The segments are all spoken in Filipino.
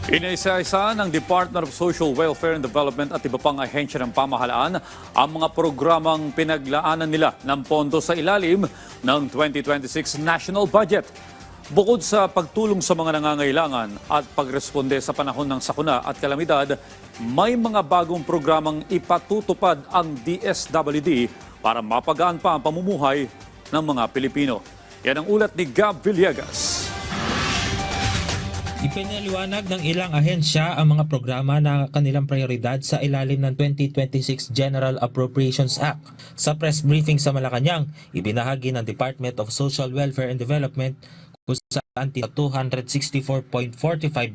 Inaisa-isa ng Department of Social Welfare and Development at iba pang ahensya ng pamahalaan ang mga programang pinaglaanan nila ng pondo sa ilalim ng 2026 National Budget. Bukod sa pagtulong sa mga nangangailangan at pagresponde sa panahon ng sakuna at kalamidad, may mga bagong programang ipatutupad ang DSWD para mapagaan pa ang pamumuhay ng mga Pilipino. Yan ang ulat ni Gab Villegas. Ipinaliwanag ng ilang ahensya ang mga programa na kanilang prioridad sa ilalim ng 2026 General Appropriations Act. Sa press briefing sa Malacanang, ibinahagi ng Department of Social Welfare and Development kung saan 264.45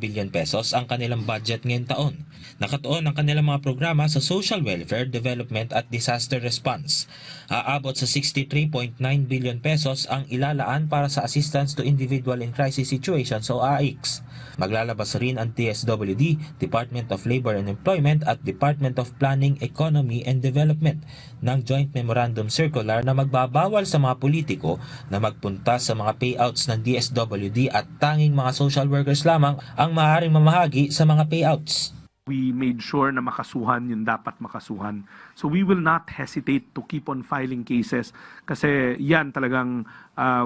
billion pesos ang kanilang budget ngayong taon. Nakatuon ang kanilang mga programa sa social welfare, development at disaster response. Aabot sa 63.9 billion pesos ang ilalaan para sa assistance to individual in crisis situations o AICS. Maglalabas rin ang DSWD, Department of Labor and Employment at Department of Planning, Economy and Development ng Joint Memorandum Circular na magbabawal sa mga politiko na magpunta sa mga payouts ng DSWD at tanging mga social workers lamang ang maaaring mamahagi sa mga payouts. We made sure na makasuhan yung dapat makasuhan. So we will not hesitate to keep on filing cases kasi yan talagang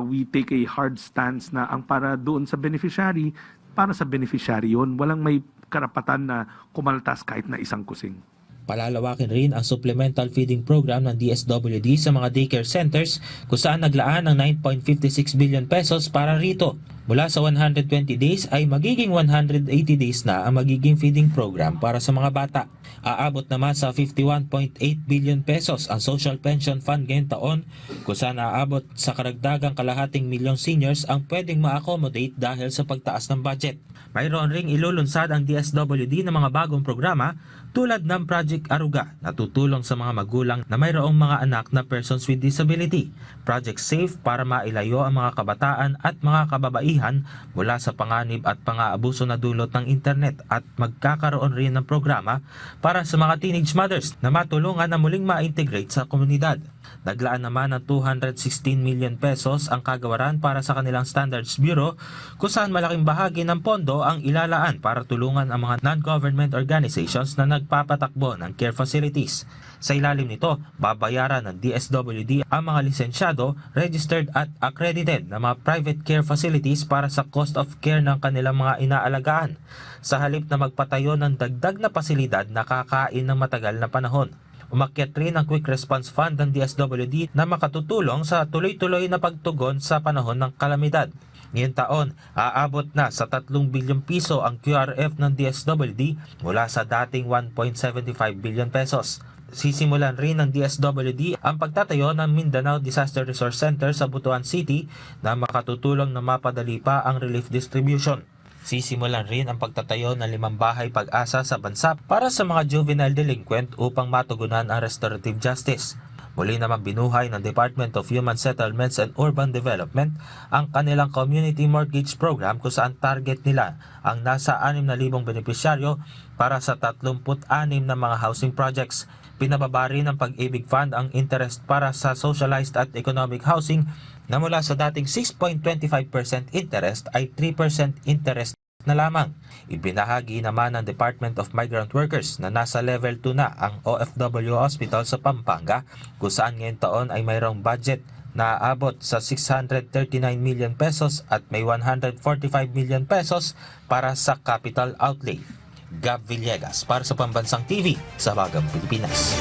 we take a hard stance na ang para doon sa beneficiary, para sa beneficiary yun. Walang may karapatan na kumaltas kahit na isang kusing. Palalawakin rin ang supplemental feeding program ng DSWD sa mga daycare centers kung saan naglaan ng 9.56 billion pesos para rito. Mula sa 120 days ay magiging 180 days na ang magiging feeding program para sa mga bata. Aabot naman sa 51.8 billion pesos ang Social Pension Fund ngayong taon kung saan aabot sa karagdagang kalahating milyong seniors ang pwedeng ma-accommodate dahil sa pagtaas ng budget. Mayroon ring ilulunsad ang DSWD ng mga bagong programa tulad ng Project Aruga na tutulong sa mga magulang na mayroong mga anak na persons with disability. Project Safe para mailayo ang mga kabataan at mga kababaihan mula sa panganib at pang-aabuso na dulot ng internet at magkakaroon rin ng programa para sa mga teenage mothers na matulungan na muling ma-integrate sa komunidad. Naglaan naman ng 216 million pesos ang kagawaran para sa kanilang Standards Bureau kung saan malaking bahagi ng pondo ang ilalaan para tulungan ang mga non-government organizations na nagpapatakbo ng care facilities. Sa ilalim nito, babayaran ng DSWD ang mga lisensyado, registered at accredited na mga private care facilities para sa cost of care ng kanilang mga inaalagaan sa halip na magpatayo ng dagdag na pasilidad na kakain ng matagal na panahon. Umakyat rin ang Quick Response Fund ng DSWD na makatutulong sa tuloy-tuloy na pagtugon sa panahon ng kalamidad. Ngayong taon, aabot na sa 3 bilyong piso ang QRF ng DSWD mula sa dating 1.75 billion pesos. Sisimulan rin ng DSWD ang pagtatayo ng Mindanao Disaster Resource Center sa Butuan City na makatutulong na mapadali pa ang relief distribution. Sisimulan rin ang pagtatayo ng 5 bahay pag-asa sa bansa para sa mga juvenile delinquent upang matugunan ang restorative justice. Muli naman binuhay ng Department of Human Settlements and Urban Development ang kanilang Community Mortgage Program kung saan target nila ang nasa 6,000 benepisyaryo para sa 36 na mga housing projects. Pinababa rin ng Pag-ibig Fund ang interest para sa socialized at economic housing na mula sa dating 6.25% interest ay 3% interest na lamang. Ibinahagi naman ng Department of Migrant Workers na nasa level 2 na ang OFW Hospital sa Pampanga kung saan ngayong taon ay mayroong budget na aabot sa 639 million pesos at may 145 million pesos para sa capital outlay. Gab Villegas para sa Pambansang TV sa Bagang Pilipinas.